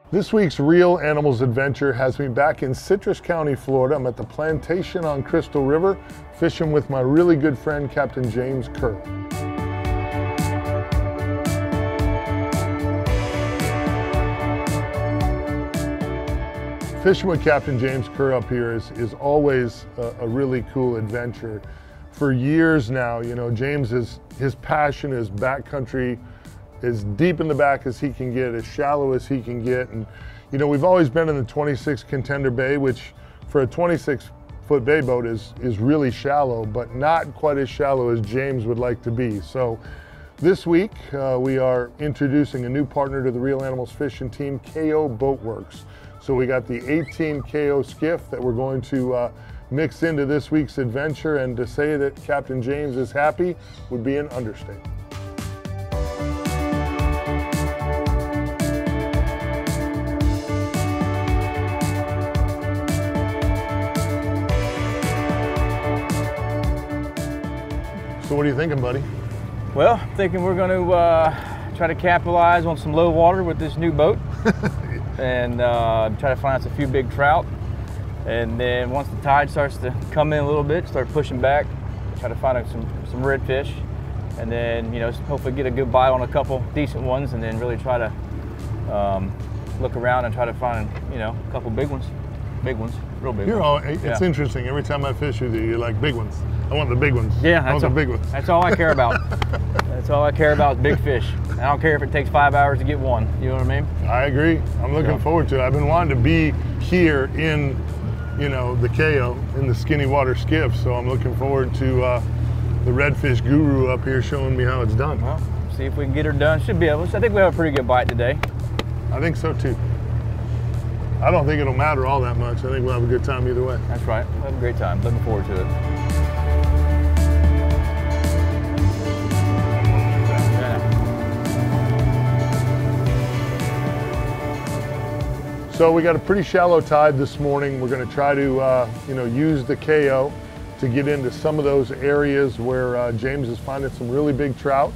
This week's Real Animals adventure has me back in Citrus County, Florida. I'm at the Plantation on Crystal River, fishing with my really good friend, Captain James Kerr. Fishing with Captain James Kerr up here is always a really cool adventure. For years now, you know, James his passion is backcountry, as deep in the back as he can get, as shallow as he can get. And you know, we've always been in the 26 Contender Bay, which for a 26-foot bay boat is really shallow, but not quite as shallow as James would like to be. So this week we are introducing a new partner to the Real Animals fishing team, KO Boatworks. So we got the 18 KO skiff that we're going to mix into this week's adventure, and to say that Captain James is happy would be an understatement. So what are you thinking, buddy? Well, I'm thinking we're going to try to capitalize on some low water with this new boat and try to find us a few big trout. And then once the tide starts to come in a little bit, start pushing back, try to find some redfish. And then, you know, hopefully get a good bite on a couple decent ones, and then really try to look around and try to find, you know, a couple big ones, real big ones. It's interesting. Every time I fish with you, you're like, big ones. I want the big ones. Yeah, I want the big ones. That's all I care about. That's all I care about is big fish. I don't care if it takes 5 hours to get one. You know what I mean? I agree. I'm looking forward to it. I've been wanting to be here in, you know, the KO, in the skinny water skiff. So I'm looking forward to the redfish guru up here showing me how it's done. Well, see if we can get her done. Should be able to. I think we have a pretty good bite today. I think so too. I don't think it'll matter all that much. I think we'll have a good time either way. That's right. We'll have a great time. Looking forward to it. So we got a pretty shallow tide this morning. We're going to try to, you know, use the KO to get into some of those areas where James is finding some really big trout.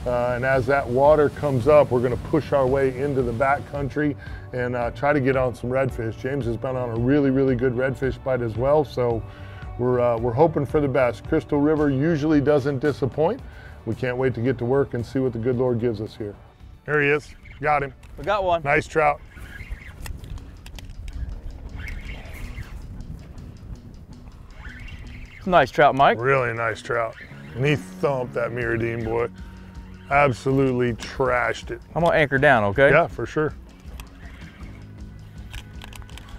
And as that water comes up, we're going to push our way into the back country and try to get on some redfish. James has been on a really, really good redfish bite as well. So we're hoping for the best. Crystal River usually doesn't disappoint. We can't wait to get to work and see what the good Lord gives us here. There he is. Got him. We got one. Nice trout. Nice trout, Mike. Really nice trout. And he thumped that Mirrodine, boy. Absolutely trashed it. I'm gonna anchor down, okay? Yeah, for sure.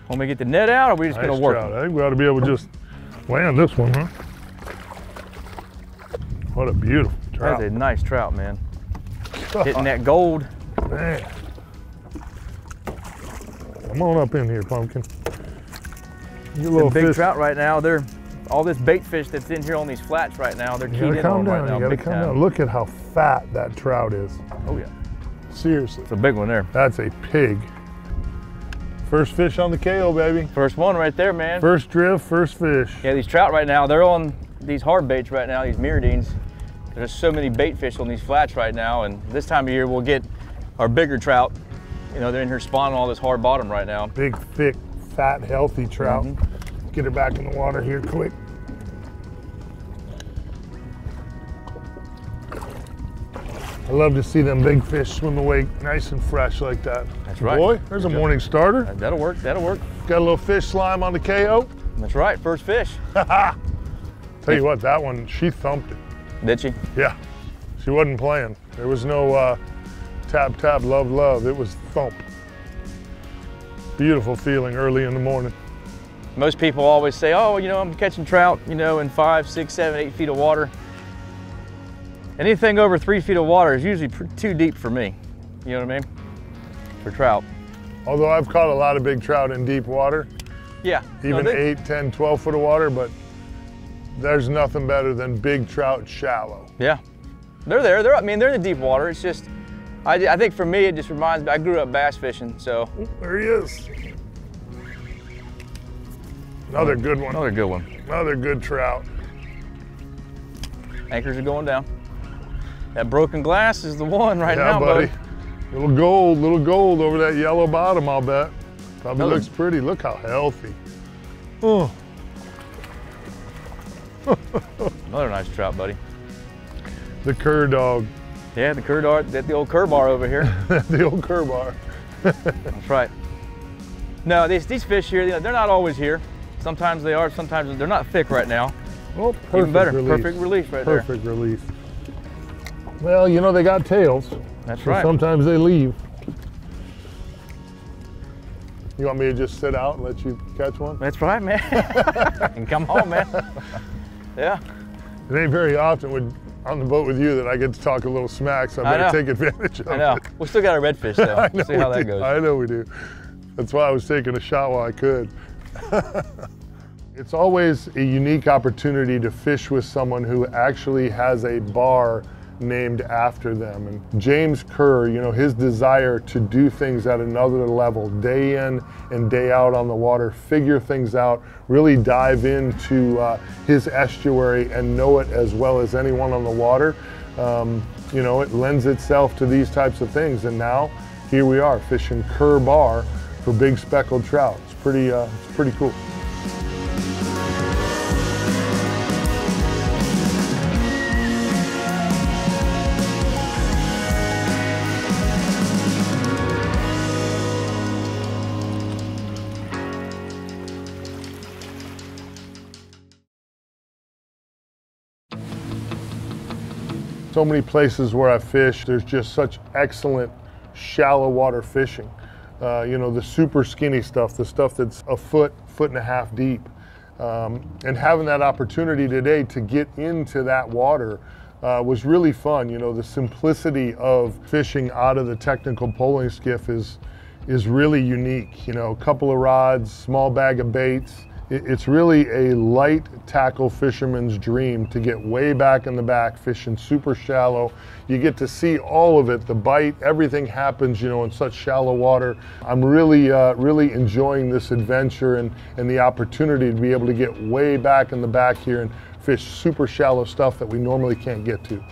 Want me to get the net out, or are we just gonna work? Trout. I think we ought to be able to just land this one, huh? What a beautiful trout. That's a nice trout, man. Hitting that gold. Man. Come on up in here, Pumpkin. Some little big trout right now. They're all this bait fish that's in here on these flats right now. They're keyed in on right now. You gotta calm down. Look at how fat that trout is. Oh yeah. Seriously. It's a big one there. That's a pig. First fish on the KO, baby. First one right there, man. First drift, first fish. Yeah, these trout right now, they're on these hard baits right now, these Mirrodines. There's so many bait fish on these flats right now, and this time of year we'll get our bigger trout. You know, they're in here spawning all this hard bottom right now. Big, thick, fat, healthy trout. Get her back in the water here quick. I love to see them big fish swim away nice and fresh like that. That's right. Boy, there's a morning starter. That'll work, that'll work. Got a little fish slime on the KO. That's right, first fish. Tell you what, that one, she thumped it. Did she? Yeah, she wasn't playing. There was no tap, tap, love, love. It was thump. Beautiful feeling early in the morning. Most people always say, oh, you know, I'm catching trout, you know, in 5, 6, 7, 8 feet of water. Anything over 3 feet of water is usually too deep for me. You know what I mean? For trout. Although I've caught a lot of big trout in deep water. Yeah. Even 8, 10, 12 foot of water, but there's nothing better than big trout shallow. Yeah. They're there. I mean, they're in the deep water. It's just, I think for me, it just reminds me, I grew up bass fishing, so. Ooh, there he is. Another good one. Another good one. Another good trout. Anchors are going down. That broken glass is the one right now, buddy. Little gold over that yellow bottom, I'll bet. Probably looks pretty. Look how healthy. Oh. Another nice trout, buddy. The Kerr dog. Yeah, the Kerr dog, the old Kerr bar over here. The old Kerr bar. That's right. No, these fish here, they're not always here. Sometimes they are, sometimes they're not thick right now. Oh, perfect even better. release. Perfect release right there. Perfect release. Well, you know, they got tails. That's so right. Sometimes they leave. You want me to just sit out and let you catch one? That's right, man. And come home, man. Yeah. It ain't very often on the boat with you that I get to talk a little smack, so I better take advantage of it. I know. We still got our redfish, though. We'll see how that goes. I know we do. That's why I was taking a shot while I could. It's always a unique opportunity to fish with someone who actually has a bar named after them. And James Kerr, you know, his desire to do things at another level, day in and day out on the water, figure things out, really dive into his estuary and know it as well as anyone on the water, you know, it lends itself to these types of things. And now here we are fishing Kerr Bar for big speckled trout. It's pretty cool. So many places where I fish, there's just such excellent shallow water fishing. You know, the super skinny stuff, the stuff that's a foot and a half deep. And having that opportunity today to get into that water was really fun. You know, the simplicity of fishing out of the technical poling skiff is really unique. You know, a couple of rods, small bag of baits. It's really a light tackle fisherman's dream to get way back in the back, fishing super shallow. You get to see all of it, the bite, everything happens, you know, in such shallow water. I'm really enjoying this adventure and the opportunity to be able to get way back in the back here and fish super shallow stuff that we normally can't get to.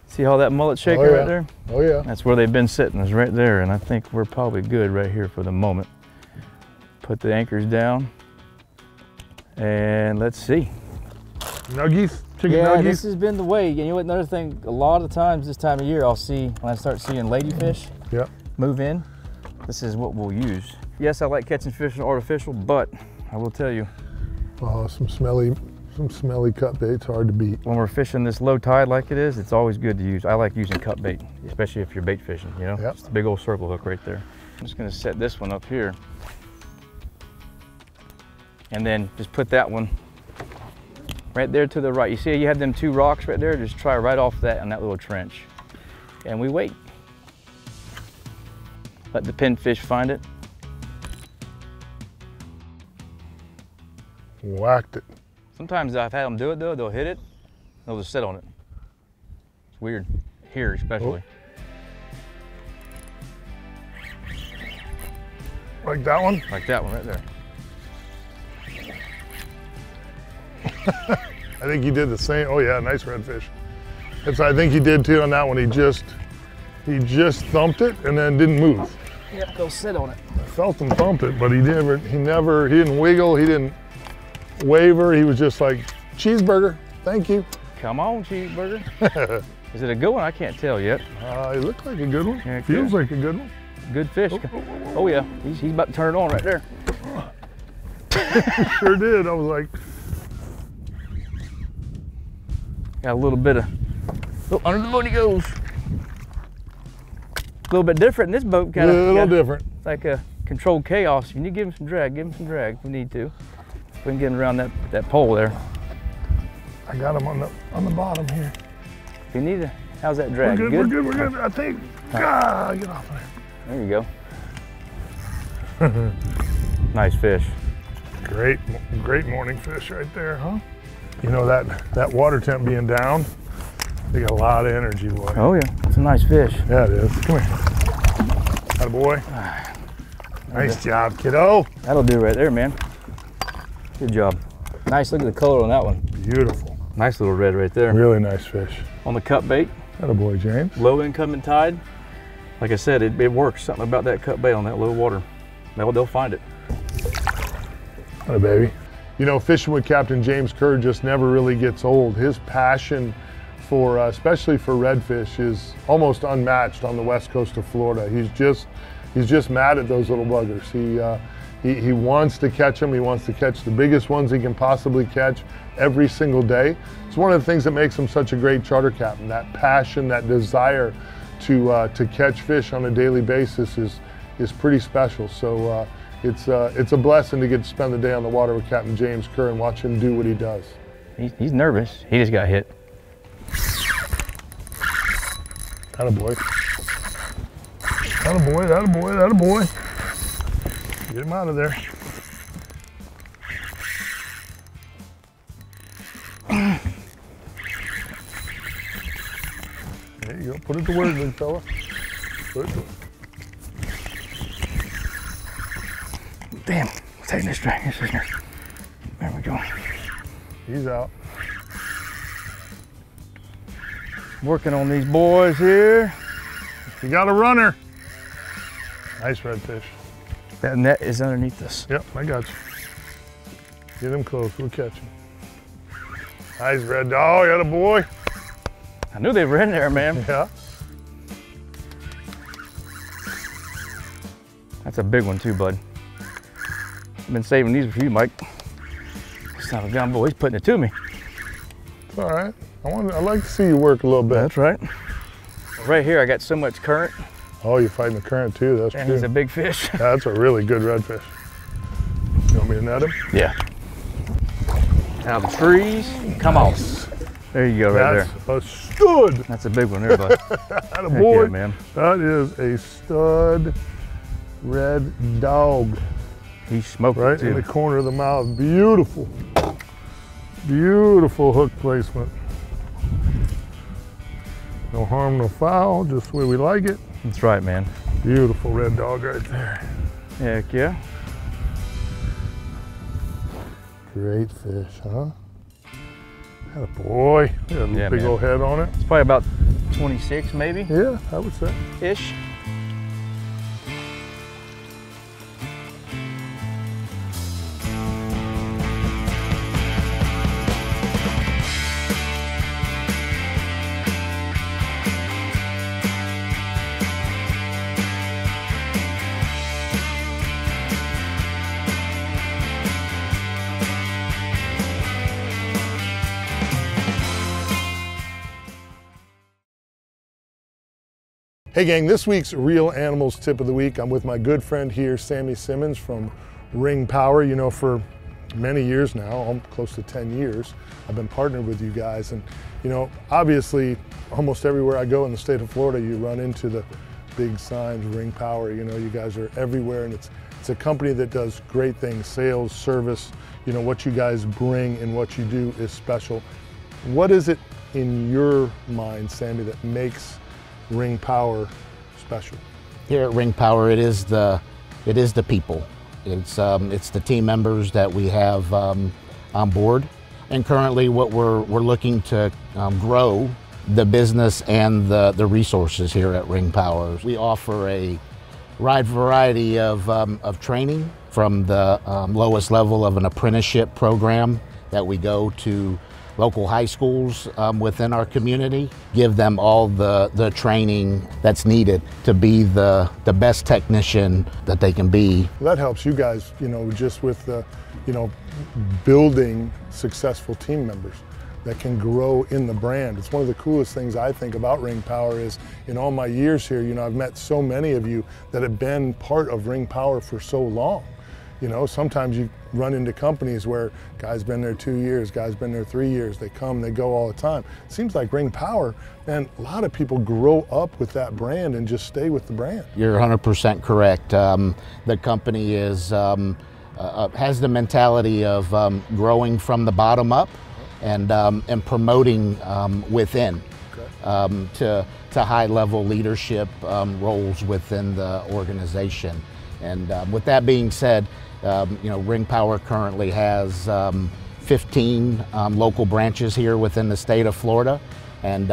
See all that mullet shaker right there? Oh yeah. That's where they've been sitting, is right there, and I think we're probably good right here for the moment. Put the anchors down. And let's see. Nuggies, chicken yeah, nuggies. This has been the way. You know what, another thing, a lot of times this time of year I'll see, when I start seeing ladyfish move in, this is what we'll use. Yes, I like catching fish in artificial, but I will tell you. Oh, some smelly cut bait's hard to beat. When we're fishing this low tide like it is, it's always good to use. I like using cut bait, especially if you're bait fishing, you know? Yep. It's a big old circle hook right there. I'm just gonna set this one up here. And then just put that one right there to the right. You see you have them two rocks right there? Just try right off that on that little trench. And we wait. Let the pinfish find it. Whacked it. Sometimes I've had them do it though, they'll hit it, they'll just sit on it. It's weird, here especially. Oh. Like that one? Like that one right there. I think he did the same. Oh yeah, nice redfish. I think he did too on that one. He just thumped it and then didn't move. Yep, go sit on it. I felt him thump it, but he didn't wiggle, he didn't waver. He was just like, cheeseburger, thank you. Come on, cheeseburger. Is it a good one? I can't tell yet. It looked like a good one. Yeah, feels like a good one. Good fish. Oh yeah, he's about to turn it on right there. Sure did. I was like, got a little bit of, oh, under the boat he goes. A little bit different in this boat, kind of. A little different. It's like a controlled chaos. If you need to give him some drag, give him some drag if we need to. We can get him around that pole there. I got him on the bottom here. If you need to, how's that drag? We're good, we're good. I think, get off of there. There you go. Nice fish. Great morning fish right there, huh? You know, that water temp being down, they got a lot of energy, boy. Oh yeah, it's a nice fish. Yeah, it is. Come here. Atta boy. Nice job, kiddo. That'll do right there, man. Good job. Nice, look at the color on that one. Beautiful. Nice little red right there. Really nice fish. On the cut bait. Atta boy, James. Low incoming tide. Like I said, it works. Something about that cut bait on that low water. They'll find it. Hi, baby. You know, fishing with Captain James Kerr just never really gets old. His passion for, especially for redfish, is almost unmatched on the west coast of Florida. He's just mad at those little buggers. He wants to catch them. He wants to catch the biggest ones he can possibly catch every single day. It's one of the things that makes him such a great charter captain. That passion, that desire to catch fish on a daily basis is pretty special. So it's a blessing to get to spend the day on the water with Captain James Kerr and watch him do what he does. He's nervous. He just got hit. Attaboy. Attaboy, attaboy, attaboy. Get him out of there. There you go. Put it to work, big fella. Put it to work. Damn, taking this drag. There we go. He's out. Working on these boys here. You got a runner. Nice redfish. That net is underneath this. Yep, I got you. Get him close, we'll catch him. Nice red dog, got a boy. I knew they were in there, man. Yeah. That's a big one too, bud. I've been saving these for you, Mike. Son of a gun boy, he's putting it to me. It's all right. I like to see you work a little bit. That's right. Right here, I got so much current. Oh, you're fighting the current too, that's And true. he's a big fish. That's a really good redfish. You want me to net him? Yeah. Out of the trees. Come on. There you go, right That's a stud. That's a big one there, bud. Attaboy. Yeah, man. That is a stud red dog. He smoked Right it too. in the corner of the mouth. Beautiful. Beautiful hook placement. No harm, no foul, just the way we like it. That's right, man. Beautiful red dog right there. Heck yeah. Great fish, huh? Attaboy. Got a Yeah, big man. old head on it. It's probably about 26 maybe. Yeah, I would say. Ish. Hey gang, this week's Real Animals Tip of the Week, I'm with my good friend here, Sammy Simmons from Ring Power. You know, for many years now, close to 10 years, I've been partnered with you guys. And you know, obviously, almost everywhere I go in the state of Florida, you run into the big signs, Ring Power. You know, you guys are everywhere, and it's a company that does great things, sales, service. You know, what you guys bring and what you do is special. What is it in your mind, Sammy, that makes Ring Power special? Here at Ring Power, it is the people. It's the team members that we have on board, and currently what we're looking to grow the business and the resources here at Ring Power. We offer a wide variety of training, from the lowest level of an apprenticeship program that we go to local high schools within our community, give them all the training that's needed to be the best technician that they can be. Well, that helps you guys, you know, just with you know, building successful team members that can grow in the brand. It's one of the coolest things I think about Ring Power is, in all my years here, you know, I've met so many of you that have been part of Ring Power for so long. You know, sometimes you run into companies where guys been there 2 years, guys been there 3 years, they come, they go all the time. It seems like Ring Power, man, a lot of people grow up with that brand and just stay with the brand. You're 100% correct. The company has the mentality of growing from the bottom up and promoting within. Okay. To high-level leadership roles within the organization. And with that being said, you know, Ring Power currently has 15 local branches here within the state of Florida, and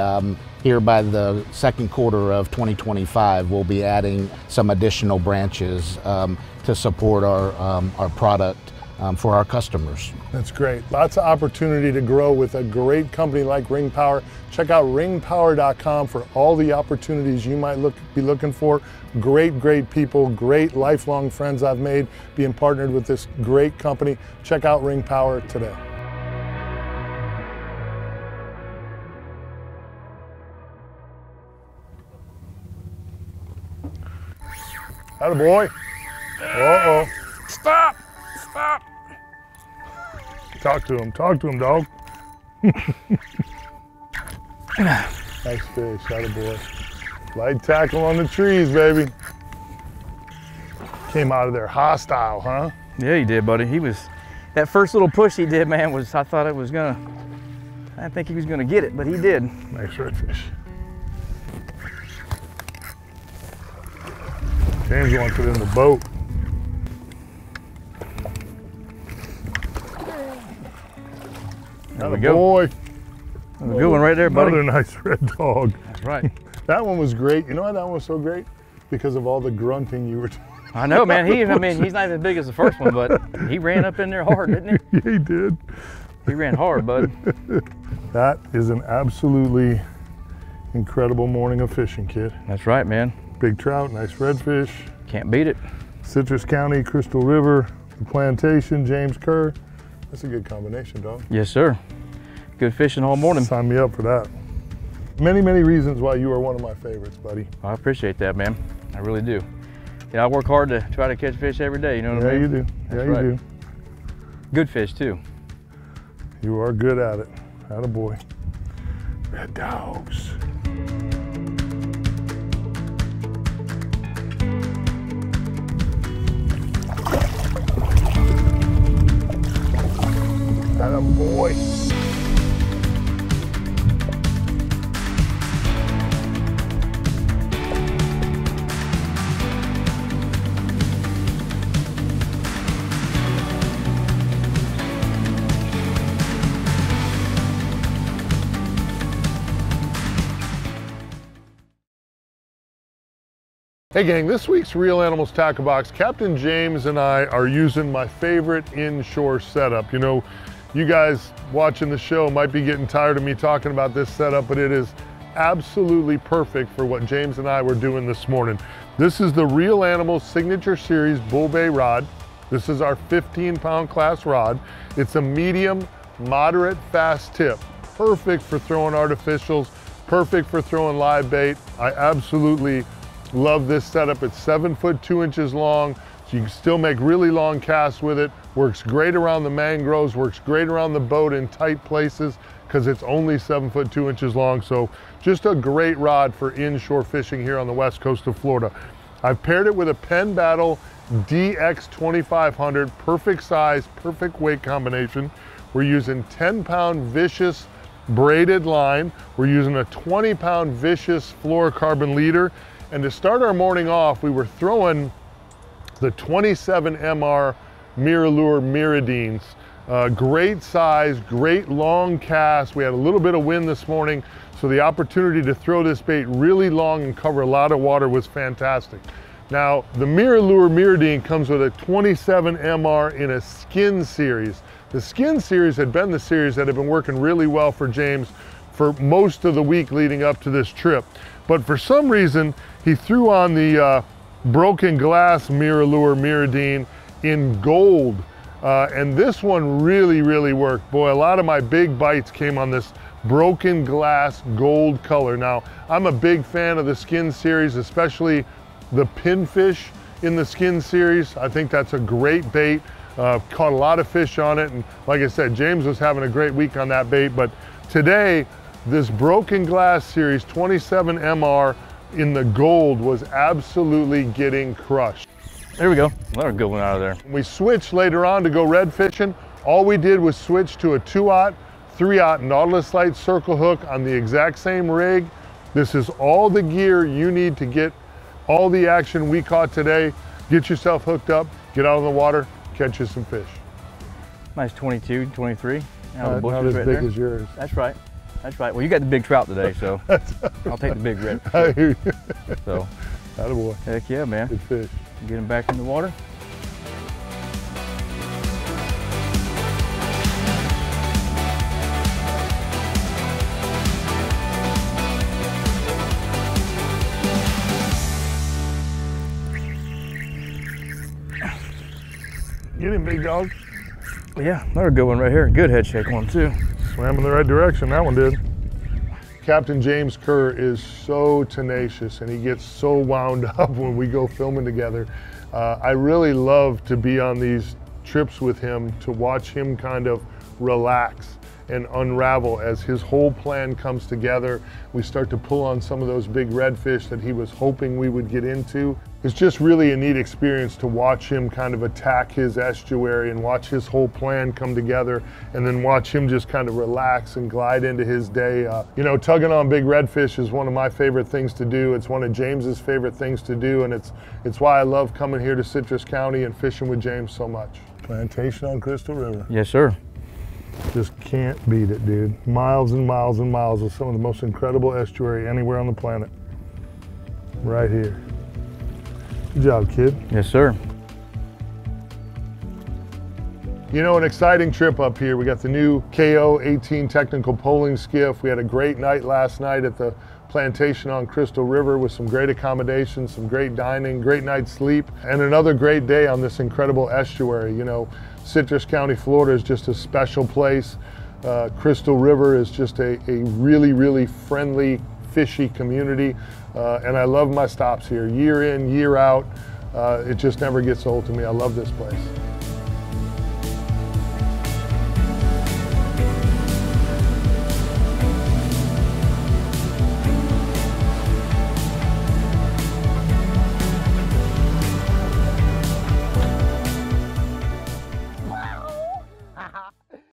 here by the second quarter of 2025, we'll be adding some additional branches to support our product for our customers. That's great. Lots of opportunity to grow with a great company like Ring Power. Check out ringpower.com for all the opportunities you might be looking for. Great people, great lifelong friends I've made being partnered with this great company. Check out Ring Power today. Attaboy. Uh-oh. Stop! Stop! Talk to him, dog. Nice fish, attaboy. Light tackle on the trees, baby. Came out of there hostile, huh? Yeah, he did, buddy. That first little push he did, man, I thought it was I didn't think he was gonna get it, but he did. Nice redfish. James wants it in the boat. There we go. Boy. That's a good one right there, buddy. Another nice red dog. That's right. That one was great. You know why that one was so great? Because of all the grunting you were doing. I know, man. He's not as big as the first one, but he ran up in there hard, didn't he? Yeah, he did. He ran hard, bud. That is an absolutely incredible morning of fishing, kid. That's right, man. Big trout, nice redfish. Can't beat it. Citrus County, Crystal River, the Plantation, James Kerr. That's a good combination, dog. Yes, sir. Good fishing all morning. Sign me up for that. Many reasons why you are one of my favorites, buddy. I appreciate that, man. I really do. Yeah, I work hard to try to catch fish every day, you know what I mean? Yeah, you do. That's yeah, right. You do. Good fish, too. You are good at it. Attaboy. Red dogs. Attaboy. Hey gang, this week's Real Animals Tackle Box, Captain James and I are using my favorite inshore setup. You know, you guys watching the show might be getting tired of me talking about this setup, but it is absolutely perfect for what James and I were doing this morning. This is the Real Animals Signature Series Bull Bay rod. This is our 15-pound class rod. It's a medium, moderate, fast tip. Perfect for throwing artificials, perfect for throwing live bait. I absolutely love this setup. It's 7 foot 2 inches long, so you can still make really long casts with it. Works great around the mangroves, works great around the boat in tight places because it's only 7 foot 2 inches long. So just a great rod for inshore fishing here on the west coast of Florida. I've paired it with a Penn Battle DX 2500, perfect size, perfect weight combination. We're using 10-pound Vicious braided line. We're using a 20-pound Vicious fluorocarbon leader. And to start our morning off, we were throwing the 27 MR Miralure Miradines. Great size, great long cast. We had a little bit of wind this morning, so the opportunity to throw this bait really long and cover a lot of water was fantastic. Now, the Miralure Miradine comes with a 27 MR in a skin series. The skin series had been the series that had been working really well for James for most of the week leading up to this trip. But for some reason, he threw on the broken glass Miralure Miradine in gold. And this one really worked. Boy, a lot of my big bites came on this broken glass gold color. Now, I'm a big fan of the skin series, especially the pinfish in the skin series. I think that's a great bait. Caught a lot of fish on it. And like I said, James was having a great week on that bait. But today, this broken glass series 27 MR in the gold was absolutely getting crushed. There we go. Another good one out of there. We switched later on to go red fishing. All we did was switch to a 2/0, 3/0 Nautilus Light circle hook on the exact same rig. This is all the gear you need to get all the action we caught today. Get yourself hooked up, get out on the water, catch you some fish. Nice 22, 23. Not as big as yours. That's right. That's right. Well, you got the big trout today, so I'll take the big red. I hear you. So, Attaboy. heck yeah, man. Good fish. Get him back in the water. Get him, big dog. Yeah, another good one right here. Good head shake one too. Swam in the right direction, that one did. Captain James Kerr is so tenacious and he gets so wound up when we go filming together. I really love to be on these trips with him, to watch him kind of relax and unravel as his whole plan comes together. We start to pull on some of those big redfish that he was hoping we would get into. It's just really a neat experience to watch him kind of attack his estuary and watch his whole plan come together, and then watch him just kind of relax and glide into his day. You know, tugging on big redfish is one of my favorite things to do. It's one of James's favorite things to do, and it's why I love coming here to Citrus County and fishing with James so much. Plantation on Crystal River. Yes, sir. Just can't beat it, dude. Miles and miles and miles of some of the most incredible estuary anywhere on the planet. Right here. Good job, kid. Yes, sir. You know, an exciting trip up here. We got the new KO 18 technical poling skiff. We had a great night last night at the Plantation on Crystal River with some great accommodations, some great dining, great night's sleep, and another great day on this incredible estuary. You know, Citrus County, Florida is just a special place. Crystal River is just a really, really friendly, fishy community. And I love my stops here, year in, year out. It just never gets old to me. I love this place.